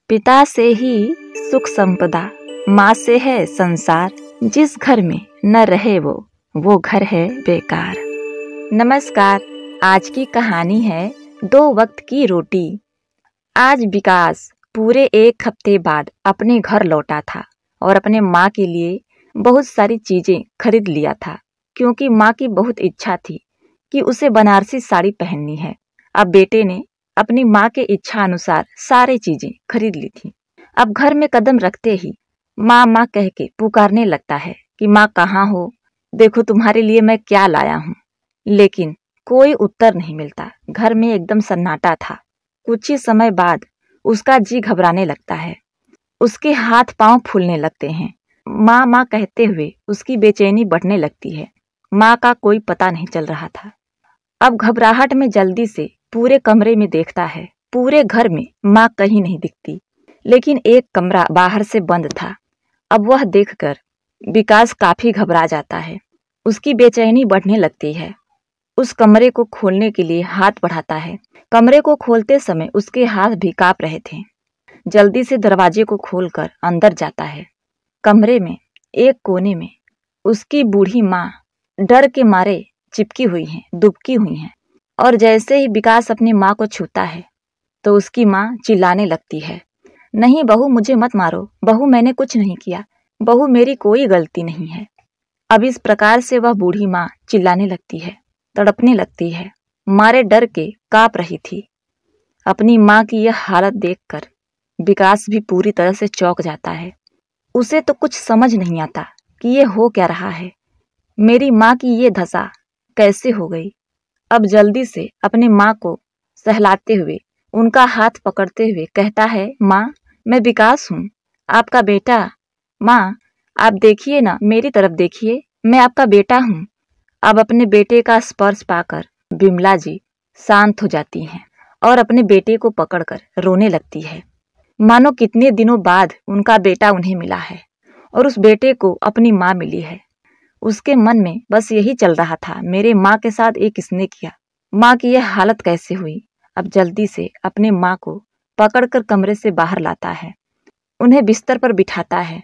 पिता से ही सुख संपदा, माँ से है संसार। जिस घर में न रहे वो घर है बेकार। नमस्कार, आज की कहानी है 2 वक्त की रोटी। आज विकास पूरे 1 हफ्ते बाद अपने घर लौटा था और अपने माँ के लिए बहुत सारी चीजें खरीद लिया था, क्योंकि माँ की बहुत इच्छा थी कि उसे बनारसी साड़ी पहननी है। अब बेटे ने अपनी माँ के इच्छा अनुसार सारी चीजें खरीद ली थी। अब घर में कदम रखते ही माँ माँ कह के पुकारने लगता है कि माँ कहाँ हो, देखो तुम्हारे लिए मैं क्या लाया हूँ। लेकिन कोई उत्तर नहीं मिलता। घर में एकदम सन्नाटा था। कुछ ही समय बाद उसका जी घबराने लगता है, उसके हाथ पांव फूलने लगते हैं। माँ माँ कहते हुए उसकी बेचैनी बढ़ने लगती है। माँ का कोई पता नहीं चल रहा था। अब घबराहट में जल्दी से पूरे कमरे में देखता है। पूरे घर में माँ कहीं नहीं दिखती, लेकिन एक कमरा बाहर से बंद था। अब वह देखकर विकास काफी घबरा जाता है। उसकी बेचैनी बढ़ने लगती है। उस कमरे को खोलने के लिए हाथ बढ़ाता है। कमरे को खोलते समय उसके हाथ भी कांप रहे थे। जल्दी से दरवाजे को खोलकर अंदर जाता है। कमरे में एक कोने में उसकी बूढ़ी माँ डर के मारे चिपकी हुई हैं, दुबकी हुई हैं। और जैसे ही विकास अपनी माँ को छूता है तो उसकी माँ चिल्लाने लगती है, नहीं बहू, मुझे मत मारो। बहू, मैंने कुछ नहीं किया। बहू, मेरी कोई गलती नहीं है। अब इस प्रकार से वह बूढ़ी माँ चिल्लाने लगती है, तड़पने लगती है, मारे डर के कांप रही थी। अपनी माँ की यह हालत देखकर विकास भी पूरी तरह से चौंक जाता है। उसे तो कुछ समझ नहीं आता कि ये हो क्या रहा है। मेरी माँ की ये दशा कैसे हो गई। अब जल्दी से अपनी माँ को सहलाते हुए, उनका हाथ पकड़ते हुए कहता है, माँ, मैं विकास हूँ, आपका बेटा। माँ, आप देखिए ना, मेरी तरफ देखिए, मैं आपका बेटा हूँ। अब अपने बेटे का स्पर्श पाकर बिमला जी शांत हो जाती हैं और अपने बेटे को पकड़कर रोने लगती है। मानो कितने दिनों बाद उनका बेटा उन्हें मिला है और उस बेटे को अपनी माँ मिली है। उसके मन में बस यही चल रहा था, मेरे माँ के साथ ये किसने किया, माँ की यह हालत कैसे हुई। अब जल्दी से अपने माँ को पकड़कर कमरे से बाहर लाता है, उन्हें बिस्तर पर बिठाता है।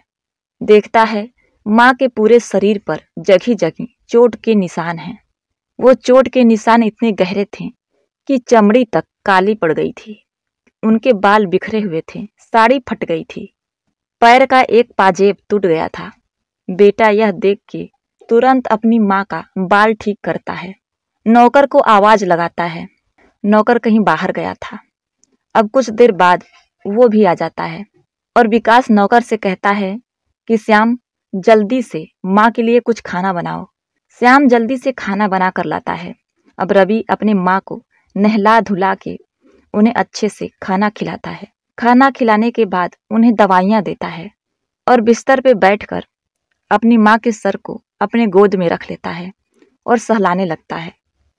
देखता है माँ के पूरे शरीर पर जगह जगह चोट के निशान हैं। वो चोट के निशान इतने गहरे थे कि चमड़ी तक काली पड़ गई थी। उनके बाल बिखरे हुए थे, साड़ी फट गई थी, पैर का एक पाजेब टूट गया था। बेटा यह देख के तुरंत अपनी माँ का बाल ठीक करता है, नौकर को आवाज लगाता है। नौकर कहीं बाहर गया था। अब कुछ देर बाद वो भी आ जाता है और विकास नौकर से कहता है कि श्याम, जल्दी से माँ के लिए कुछ खाना बनाओ। श्याम जल्दी से खाना बना कर लाता है। अब रवि अपनी माँ को नहला धुला के उन्हें अच्छे से खाना खिलाता है। खाना खिलाने के बाद उन्हें दवाइयाँ देता है और बिस्तर पे बैठकर अपनी माँ के सर को अपने गोद में रख लेता है और सहलाने लगता है।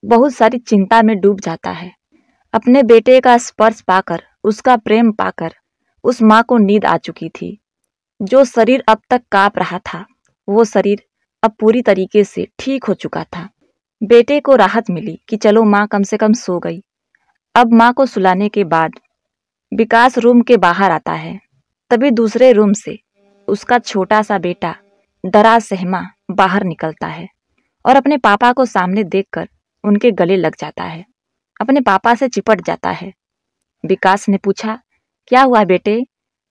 बहुत सारी चिंता में डूब जाता है। अपने बेटे का स्पर्श पाकर, उसका प्रेम पाकर उस माँ को नींद आ चुकी थी। जो शरीर अब तक कांप रहा था, वो शरीर अब पूरी तरीके से ठीक हो चुका था। बेटे को राहत मिली कि चलो माँ कम से कम सो गई। अब माँ को सुलाने के बाद विकास रूम के बाहर आता है। तभी दूसरे रूम से उसका छोटा सा बेटा डरा सहमा बाहर निकलता है और अपने पापा को सामने देखकर उनके गले लग जाता है, अपने पापा से चिपट जाता है। विकास ने पूछा, क्या हुआ बेटे,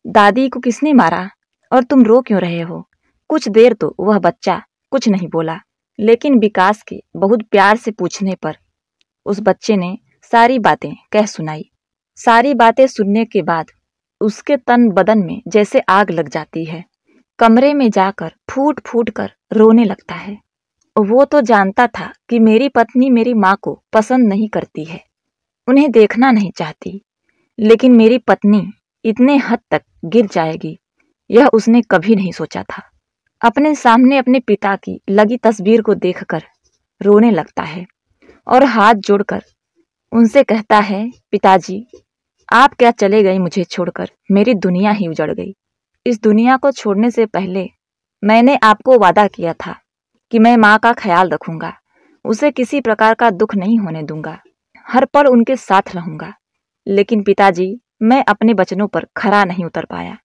दादी को किसने मारा और तुम रो क्यों रहे हो। कुछ देर तो वह बच्चा कुछ नहीं बोला, लेकिन विकास के बहुत प्यार से पूछने पर उस बच्चे ने सारी बातें कह सुनाई। सारी बातें सुनने के बाद उसके तन बदन में जैसे आग लग जाती है। कमरे में जाकर फूट फूट कर रोने लगता है। वो तो जानता था कि मेरी पत्नी मेरी माँ को पसंद नहीं करती है, उन्हें देखना नहीं चाहती, लेकिन मेरी पत्नी इतने हद तक गिर जाएगी, यह उसने कभी नहीं सोचा था। अपने सामने अपने पिता की लगी तस्वीर को देखकर रोने लगता है और हाथ जोड़कर उनसे कहता है, पिताजी, आप क्या चले गए मुझे छोड़कर, मेरी दुनिया ही उजड़ गई। इस दुनिया को छोड़ने से पहले मैंने आपको वादा किया था कि मैं माँ का ख्याल रखूंगा, उसे किसी प्रकार का दुख नहीं होने दूंगा, हर पल उनके साथ रहूंगा। लेकिन पिताजी, मैं अपने वचनों पर खरा नहीं उतर पाया।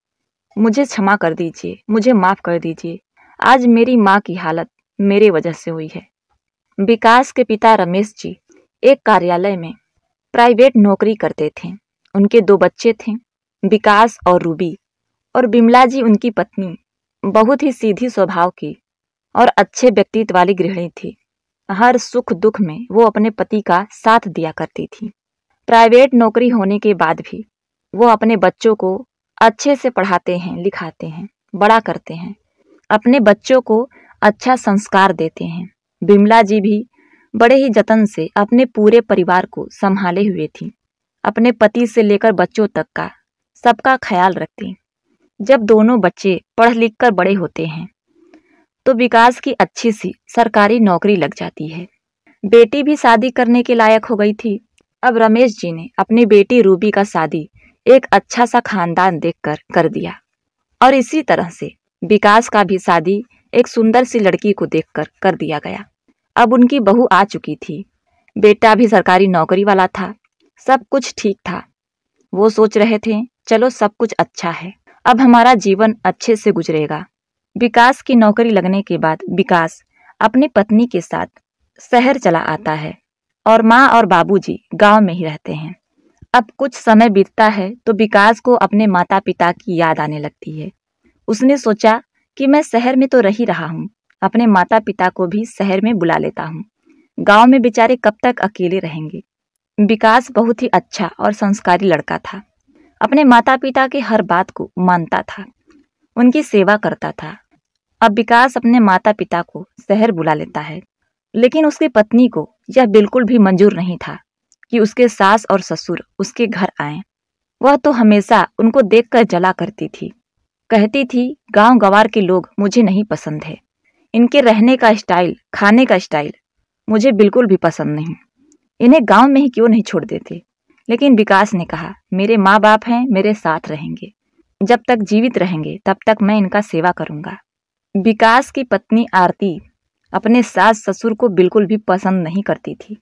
मुझे क्षमा कर दीजिए, मुझे माफ कर दीजिए। आज मेरी माँ की हालत मेरे वजह से हुई है। विकास के पिता रमेश जी एक कार्यालय में प्राइवेट नौकरी करते थे। उनके 2 बच्चे थे, विकास और रूबी, और बिमला जी उनकी पत्नी बहुत ही सीधी स्वभाव की और अच्छे व्यक्तित्व वाली गृहिणी थी। हर सुख दुख में वो अपने पति का साथ दिया करती थी। प्राइवेट नौकरी होने के बाद भी वो अपने बच्चों को अच्छे से पढ़ाते हैं, लिखाते हैं, बड़ा करते हैं, अपने बच्चों को अच्छा संस्कार देते हैं। बिमला जी भी बड़े ही जतन से अपने पूरे परिवार को संभाले हुए थी। अपने पति से लेकर बच्चों तक का सबका ख्याल रखती। जब दोनों बच्चे पढ़ लिख कर बड़े होते हैं तो विकास की अच्छी सी सरकारी नौकरी लग जाती है। बेटी भी शादी करने के लायक हो गई थी। अब रमेश जी ने अपनी बेटी रूबी का शादी एक अच्छा सा खानदान देखकर कर दिया और इसी तरह से विकास का भी शादी एक सुंदर सी लड़की को देखकर कर दिया गया। अब उनकी बहू आ चुकी थी। बेटा भी सरकारी नौकरी वाला था। सब कुछ ठीक था। वो सोच रहे थे चलो सब कुछ अच्छा है, अब हमारा जीवन अच्छे से गुजरेगा। विकास की नौकरी लगने के बाद विकास अपनी पत्नी के साथ शहर चला आता है और माँ और बाबूजी गांव में ही रहते हैं। अब कुछ समय बीतता है तो विकास को अपने माता पिता की याद आने लगती है। उसने सोचा कि मैं शहर में तो रह ही रहा हूँ, अपने माता पिता को भी शहर में बुला लेता हूँ। गांव में बेचारे कब तक अकेले रहेंगे। विकास बहुत ही अच्छा और संस्कारी लड़का था। अपने माता पिता के हर बात को मानता था, उनकी सेवा करता था। अब विकास अपने माता पिता को शहर बुला लेता है, लेकिन उसकी पत्नी को यह बिल्कुल भी मंजूर नहीं था कि उसके सास और ससुर उसके घर आएं। वह तो हमेशा उनको देखकर जला करती थी। कहती थी गांव गंवार के लोग मुझे नहीं पसंद है, इनके रहने का स्टाइल, खाने का स्टाइल मुझे बिल्कुल भी पसंद नहीं, इन्हें गांव में ही क्यों नहीं छोड़ देते। लेकिन विकास ने कहा मेरे माँ बाप हैं, मेरे साथ रहेंगे, जब तक जीवित रहेंगे तब तक मैं इनका सेवा करूंगा। विकास की पत्नी आरती अपने सास ससुर को बिल्कुल भी पसंद नहीं करती थी।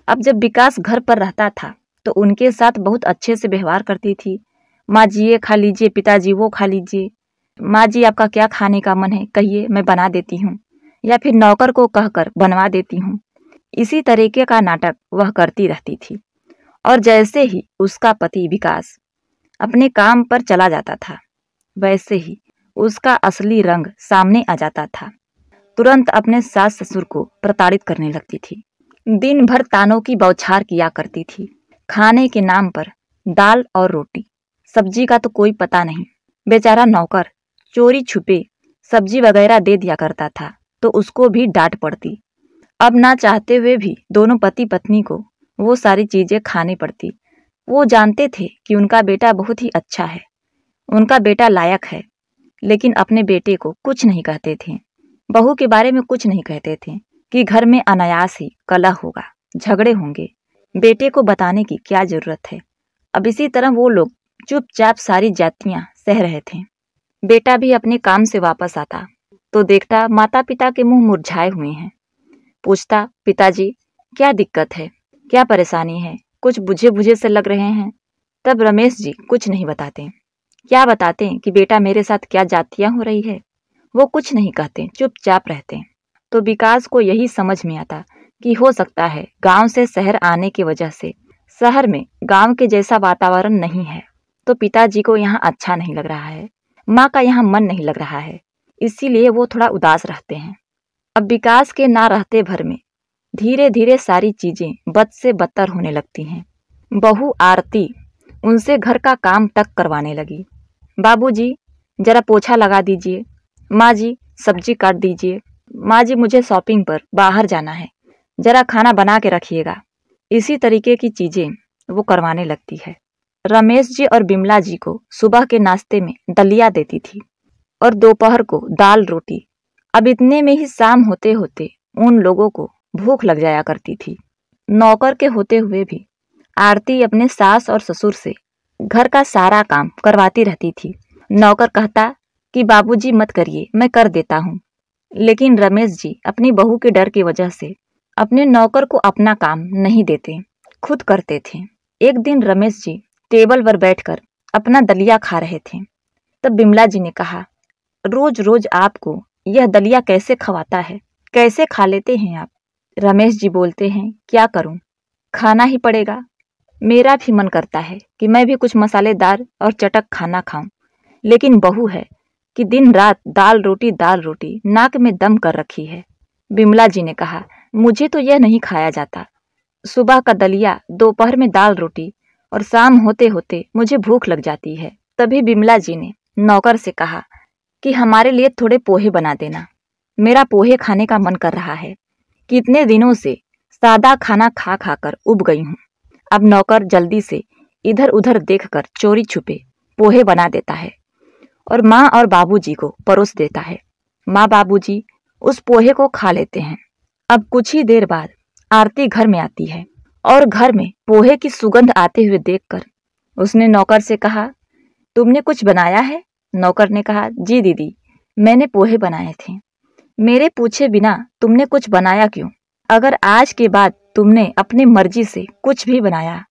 अब जब विकास घर पर रहता था तो उनके साथ बहुत अच्छे से व्यवहार करती थी। माँ जी ये खा लीजिए, पिताजी वो खा लीजिए, माँ जी आपका क्या खाने का मन है कहिए मैं बना देती हूँ, या फिर नौकर को कहकर बनवा देती हूँ। इसी तरीके का नाटक वह करती रहती थी। और जैसे ही उसका पति विकास अपने काम पर चला जाता था, वैसे ही उसका असली रंग सामने आ जाता था। तुरंत अपने सास ससुर को प्रताड़ित करने लगती थी। दिन भर तानों की बौछार किया करती थी। खाने के नाम पर दाल और रोटी, सब्जी का तो कोई पता नहीं। बेचारा नौकर चोरी छुपे सब्जी वगैरह दे दिया करता था तो उसको भी डांट पड़ती। अब ना चाहते हुए भी दोनों पति पत्नी को वो सारी चीजें खानी पड़ती। वो जानते थे कि उनका बेटा बहुत ही अच्छा है, उनका बेटा लायक है, लेकिन अपने बेटे को कुछ नहीं कहते थे। बहू के बारे में कुछ नहीं कहते थे कि घर में अनायास ही कलह होगा, झगड़े होंगे, बेटे को बताने की क्या जरूरत है। अब इसी तरह वो लोग चुपचाप सारी जातियां सह रहे थे। बेटा भी अपने काम से वापस आता तो देखता माता पिता के मुंह मुरझाए हुए हैं। पूछता पिताजी क्या दिक्कत है, क्या परेशानी है, कुछ बुझे बुझे से लग रहे हैं। तब रमेश जी कुछ नहीं बताते। क्या बताते कि बेटा मेरे साथ क्या जातियां हो रही है, वो कुछ नहीं कहते, चुपचाप रहते। तो विकास को यही समझ में आता कि हो सकता है गांव से शहर आने की वजह से शहर में गांव के जैसा वातावरण नहीं है, तो पिताजी को यहाँ अच्छा नहीं लग रहा है, माँ का यहाँ मन नहीं लग रहा है, इसीलिए वो थोड़ा उदास रहते हैं। अब विकास के ना रहते भर में धीरे धीरे सारी चीजें बद से बदतर होने लगती हैं। बहू आरती उनसे घर का काम तक करवाने लगी। बाबूजी जरा पोछा लगा दीजिए, माँ जी सब्जी काट दीजिए, माँ जी मुझे शॉपिंग पर बाहर जाना है, जरा खाना बना के रखिएगा। इसी तरीके की चीजें वो करवाने लगती है। रमेश जी और बिमला जी को सुबह के नाश्ते में दलिया देती थी और दोपहर को दाल रोटी। अब इतने में ही शाम होते होते उन लोगों को भूख लग जाया करती थी। नौकर के होते हुए भी आरती अपने सास और ससुर से घर का सारा काम करवाती रहती थी। नौकर कहता कि बाबूजी मत करिए, मैं कर देता हूँ, लेकिन रमेश जी अपनी बहू के डर की वजह से अपने नौकर को अपना काम नहीं देते, खुद करते थे। एक दिन रमेश जी टेबल पर बैठकर अपना दलिया खा रहे थे। तब बिमला जी ने कहा, रोज रोज आपको यह दलिया कैसे खवाता है, कैसे खा लेते हैं आप? रमेश जी बोलते हैं, क्या करूं, खाना ही पड़ेगा। मेरा भी मन करता है कि मैं भी कुछ मसालेदार और चटक खाना खाऊं, लेकिन बहू है कि दिन रात दाल रोटी नाक में दम कर रखी है। बिमला जी ने कहा, मुझे तो यह नहीं खाया जाता। सुबह का दलिया, दोपहर में दाल रोटी और शाम होते होते मुझे भूख लग जाती है। तभी बिमला जी ने नौकर से कहा कि हमारे लिए थोड़े पोहे बना देना, मेरा पोहे खाने का मन कर रहा है। कितने दिनों से सादा खाना खा खाकर उब गई हूँ। अब नौकर जल्दी से इधर उधर देखकर चोरी छुपे पोहे बना देता है और माँ और बाबूजी को परोस देता है। माँ बाबूजी उस पोहे को खा लेते हैं। अब कुछ ही देर बाद आरती घर में आती है और घर में पोहे की सुगंध आते हुए देखकर उसने नौकर से कहा, तुमने कुछ बनाया है? नौकर ने कहा, जी दीदी, मैंने पोहे बनाए थे। मेरे पूछे बिना तुमने कुछ बनाया क्यों? अगर आज के बाद तुमने अपनी मर्जी से कुछ भी बनाया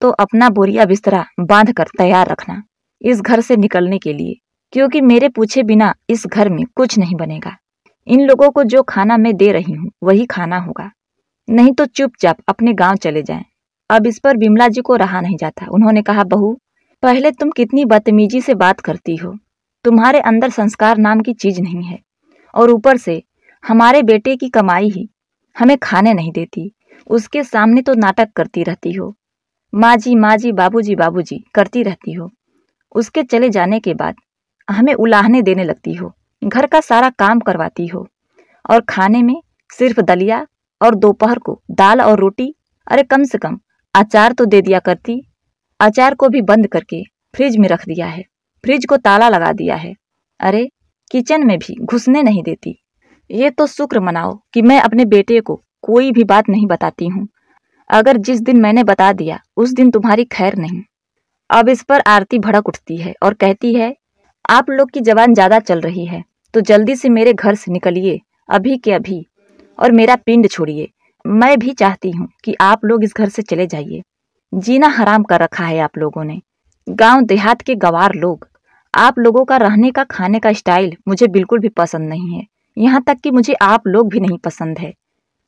तो अपना बोरिया बिस्तरा बांध कर तैयार रखना इस घर से निकलने के लिए, क्योंकि मेरे पूछे बिना इस घर में कुछ नहीं बनेगा। इन लोगों को जो खाना मैं दे रही हूँ वही खाना होगा, नहीं तो चुपचाप अपने गांव चले जाएं। अब इस पर बिमला जी को रहा नहीं जाता। उन्होंने कहा, बहू, पहले तुम कितनी बदतमीजी से बात करती हो, तुम्हारे अंदर संस्कार नाम की चीज नहीं है, और ऊपर से हमारे बेटे की कमाई ही हमें खाने नहीं देती, उसके सामने तो नाटक करती रहती हो, माँ जी बाबूजी करती रहती हो। उसके चले जाने के बाद हमें उलाहने देने लगती हो, घर का सारा काम करवाती हो, और खाने में सिर्फ दलिया और दोपहर को दाल और रोटी। अरे कम से कम अचार तो दे दिया करती। अचार को भी बंद करके फ्रिज में रख दिया है, फ्रिज को ताला लगा दिया है। अरे किचन में भी घुसने नहीं देती। ये तो शुक्र मनाओ कि मैं अपने बेटे को कोई भी बात नहीं बताती हूँ। अगर जिस दिन मैंने बता दिया उस दिन तुम्हारी खैर नहीं। अब इस पर आरती भड़क उठती है और कहती है, आप लोग की जबान ज्यादा चल रही है तो जल्दी से मेरे घर से निकलिए अभी के अभी, और मेरा पिंड छोड़िए। मैं भी चाहती हूँ कि आप लोग इस घर से चले जाइए। जीना हराम कर रखा है आप लोगों ने। गांव देहात के गवार लोग, आप लोगों का रहने का खाने का स्टाइल मुझे बिल्कुल भी पसंद नहीं है। यहाँ तक कि मुझे आप लोग भी नहीं पसंद है।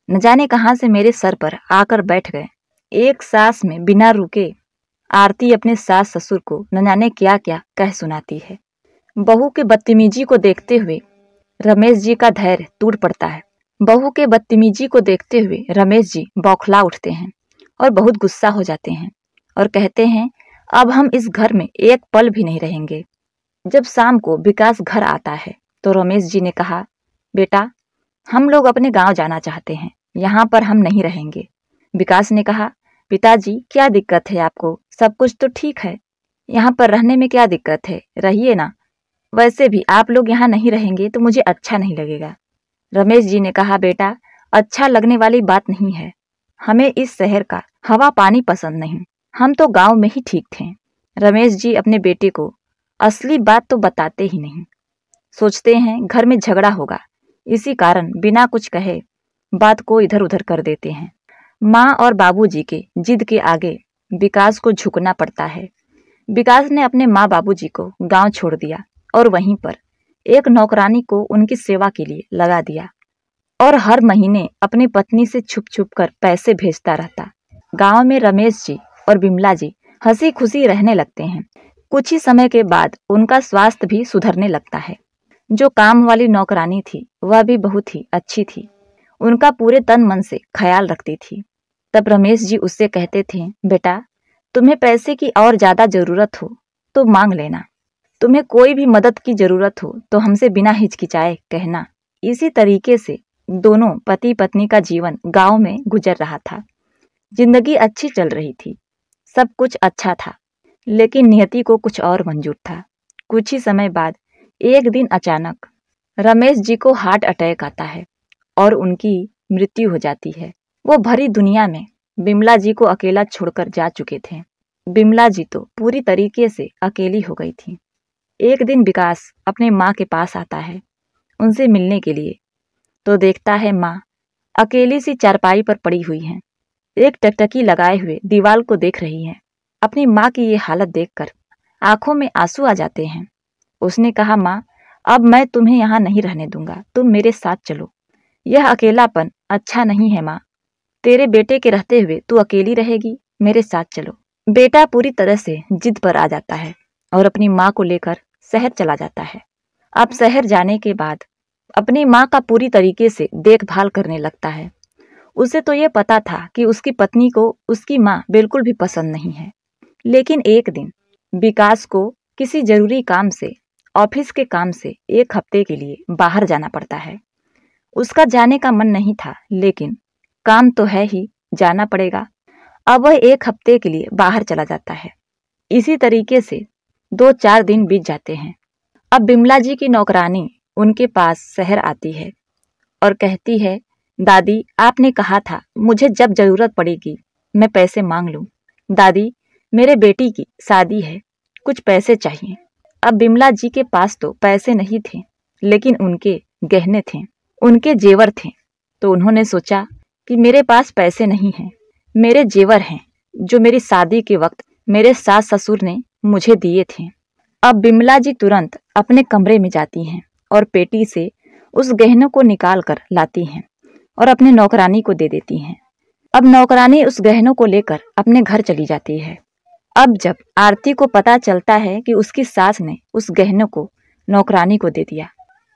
न जाने कहाँ से मेरे सर पर आकर बैठ गए। एक सांस में बिना रुके आरती अपने सास ससुर को न जाने क्या क्या कह सुनाती है। बहू के बदतमीजी को देखते हुए रमेश जी का धैर्य टूट पड़ता है। बहू के बदतमीजी को देखते हुए रमेश जी बौखला उठते हैं और बहुत गुस्सा हो जाते हैं और कहते हैं, अब हम इस घर में एक पल भी नहीं रहेंगे। जब शाम को विकास घर आता है तो रमेश जी ने कहा, बेटा, हम लोग अपने गांव जाना चाहते हैं, यहाँ पर हम नहीं रहेंगे। विकास ने कहा, पिताजी, क्या दिक्कत है आपको? सब कुछ तो ठीक है, यहाँ पर रहने में क्या दिक्कत है, रहिए ना। वैसे भी आप लोग यहाँ नहीं रहेंगे तो मुझे अच्छा नहीं लगेगा। रमेश जी ने कहा, बेटा, अच्छा लगने वाली बात नहीं है। हमें इस शहर का हवा पानी पसंद नहीं, हम तो गांव में ही ठीक थे। रमेश जी अपने बेटे को असली बात तो बताते ही नहीं। सोचते हैं घर में झगड़ा होगा, इसी कारण बिना कुछ कहे बात को इधर उधर कर देते हैं। माँ और बाबूजी के जिद के आगे विकास को झुकना पड़ता है। विकास ने अपने माँ बाबूजी को गांव छोड़ दिया और वहीं पर एक नौकरानी को उनकी सेवा के लिए लगा दिया और हर महीने अपनी पत्नी से छुप छुप कर पैसे भेजता रहता। गांव में रमेश जी और बिमला जी हंसी खुशी रहने लगते हैं। कुछ ही समय के बाद उनका स्वास्थ्य भी सुधरने लगता है। जो काम वाली नौकरानी थी वह भी बहुत ही अच्छी थी, उनका पूरे तन मन से ख्याल रखती थी। तब रमेश जी उससे कहते थे, बेटा, तुम्हें पैसे की और ज्यादा जरूरत हो तो मांग लेना, तुम्हें कोई भी मदद की जरूरत हो तो हमसे बिना हिचकिचाए कहना। इसी तरीके से दोनों पति पत्नी का जीवन गांव में गुजर रहा था। जिंदगी अच्छी चल रही थी, सब कुछ अच्छा था, लेकिन नियति को कुछ और मंजूर था। कुछ ही समय बाद एक दिन अचानक रमेश जी को हार्ट अटैक आता है और उनकी मृत्यु हो जाती है। वो भरी दुनिया में बिमला जी को अकेला छोड़कर जा चुके थे। बिमला जी तो पूरी तरीके से अकेली हो गई थी। एक दिन विकास अपने माँ के पास आता है उनसे मिलने के लिए, तो देखता है माँ अकेली सी चारपाई पर पड़ी हुई हैं, एक टकटकी लगाए हुए दीवार को देख रही हैं। अपनी माँ की ये हालत देखकर आंखों में आंसू आ जाते हैं। उसने कहा, माँ, अब मैं तुम्हें यहाँ नहीं रहने दूंगा, तुम मेरे साथ चलो। यह अकेलापन अच्छा नहीं है माँ, तेरे बेटे के रहते हुए तू अकेली रहेगी, मेरे साथ चलो। बेटा पूरी तरह से जिद पर आ जाता है और अपनी माँ को लेकर शहर चला जाता है। अब शहर जाने के बाद अपनी माँ का पूरी तरीके से देखभाल करने लगता है। उसे तो ये पता था कि उसकी पत्नी को उसकी माँ बिल्कुल भी पसंद नहीं है, लेकिन एक दिन विकास को किसी जरूरी काम से, ऑफिस के काम से 1 हफ्ते के लिए बाहर जाना पड़ता है। उसका जाने का मन नहीं था, लेकिन काम तो है ही, जाना पड़ेगा। अब वह 1 हफ्ते के लिए बाहर चला जाता है। इसी तरीके से 2-4 दिन बीत जाते हैं। अब बिमला जी की नौकरानी उनके पास शहर आती है और कहती है, दादी, आपने कहा था मुझे जब जरूरत पड़ेगी मैं पैसे मांग लूं। दादी, मेरे बेटी की शादी है, कुछ पैसे चाहिए। अब बिमला जी के पास तो पैसे नहीं थे, लेकिन उनके गहने थे, उनके जेवर थे। तो उन्होंने सोचा कि मेरे पास पैसे नहीं हैं, मेरे जेवर हैं जो मेरी शादी के वक्त मेरे सास ससुर ने मुझे दिए थे। अब बिमला जी तुरंत अपने कमरे में जाती हैं और पेटी से उस गहनों को निकाल कर लाती हैं और अपने नौकरानी को दे देती हैं। अब नौकरानी उस गहनों को लेकर अपने घर चली जाती है। अब जब आरती को पता चलता है कि उसकी सास ने उस गहनों को नौकरानी को दे दिया,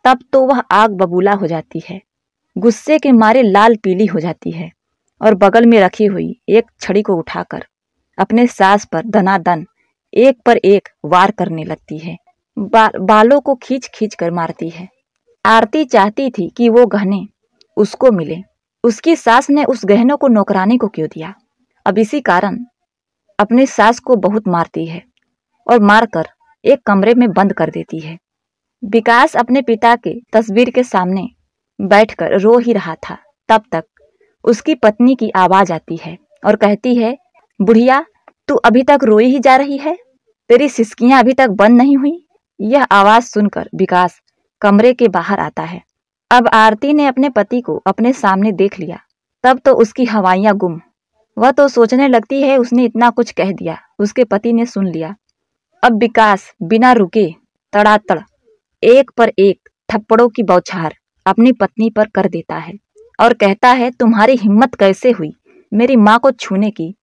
तब तो वह आग बबूला हो जाती है, गुस्से के मारे लाल पीली हो जाती है और बगल में रखी हुई एक छड़ी को उठाकर अपने सास पर दनादन एक पर एक वार करने लगती है। बालों को खींच खींच कर मारती है। आरती चाहती थी कि वो गहने उसको मिले, उसकी सास ने उस गहनों को नौकरानी को क्यों दिया। अब इसी कारण अपनी सास को बहुत मारती है और मारकर एक कमरे में बंद कर देती है। विकास अपने पिता के तस्वीर के सामने बैठकर रो ही रहा था। तब तक उसकी पत्नी की आवाज आती है और कहती है, बुढ़िया, तू अभी तक रोई ही जा रही है, तेरी सिसकियां अभी तक बंद नहीं हुई। यह आवाज सुनकर विकास कमरे के बाहर आता है। अब आरती ने अपने पति को अपने सामने देख लिया। तब तो उसकी हवाइयां गुम। वह तो सोचने लगती है उसने इतना कुछ कह दिया, उसके पति ने सुन लिया। अब विकास बिना रुके तड़ातड़ एक पर एक थप्पड़ों की बौछार अपनी पत्नी पर कर देता है और कहता है, तुम्हारी हिम्मत कैसे हुई मेरी माँ को छूने की?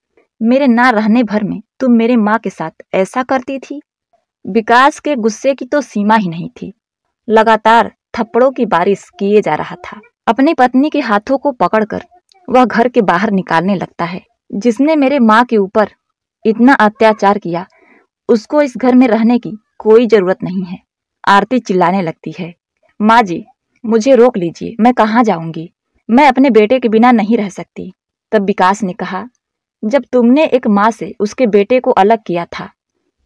मेरे ना रहने भर में तुम मेरे माँ के साथ ऐसा करती थी। विकास के गुस्से की तो सीमा ही नहीं थी। लगातार थप्पड़ों की बारिश किए जा रहा था। अपनी पत्नी के हाथों को पकड़कर वह घर के बाहर निकालने लगता है। जिसने मेरे माँ के ऊपर इतना अत्याचार किया, उसको इस घर में रहने की कोई जरूरत नहीं है। आरती चिल्लाने लगती है, माँ जी, मुझे रोक लीजिए, मैं कहाँ जाऊंगी, मैं अपने बेटे के बिना नहीं रह सकती। तब विकास ने कहा, जब तुमने एक माँ से उसके बेटे को अलग किया था,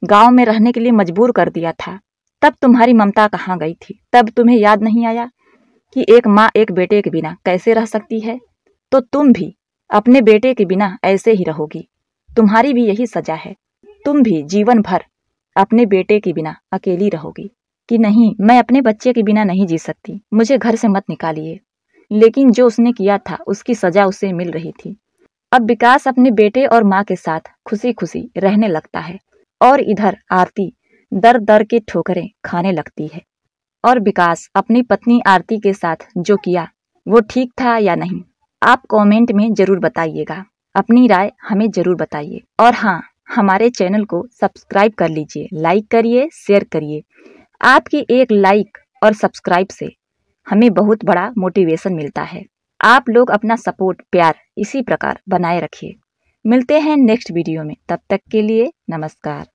गांव में रहने के लिए मजबूर कर दिया था, तब तुम्हारी ममता कहाँ गई थी? तब तुम्हें याद नहीं आया कि एक माँ एक बेटे के बिना कैसे रह सकती है? तो तुम भी अपने बेटे के बिना ऐसे ही रहोगी। तुम्हारी भी यही सजा है। तुम भी जीवन भर अपने बेटे के बिना अकेली रहोगी। कि नहीं, मैं अपने बच्चे के बिना नहीं जी सकती, मुझे घर से मत निकालिए। लेकिन जो उसने किया था उसकी सजा उसे मिल रही थी। अब विकास अपने बेटे और माँ के साथ खुशी खुशी रहने लगता है और इधर आरती दर दर के ठोकरें खाने लगती है। और विकास अपनी पत्नी आरती के साथ जो किया वो ठीक था या नहीं, आप कमेंट में जरूर बताइएगा। अपनी राय हमें जरूर बताइए। और हाँ, हमारे चैनल को सब्सक्राइब कर लीजिए, लाइक करिए, शेयर करिए। आपकी एक लाइक और सब्सक्राइब से हमें बहुत बड़ा मोटिवेशन मिलता है। आप लोग अपना सपोर्ट, प्यार इसी प्रकार बनाए रखिए। मिलते हैं नेक्स्ट वीडियो में, तब तक के लिए नमस्कार।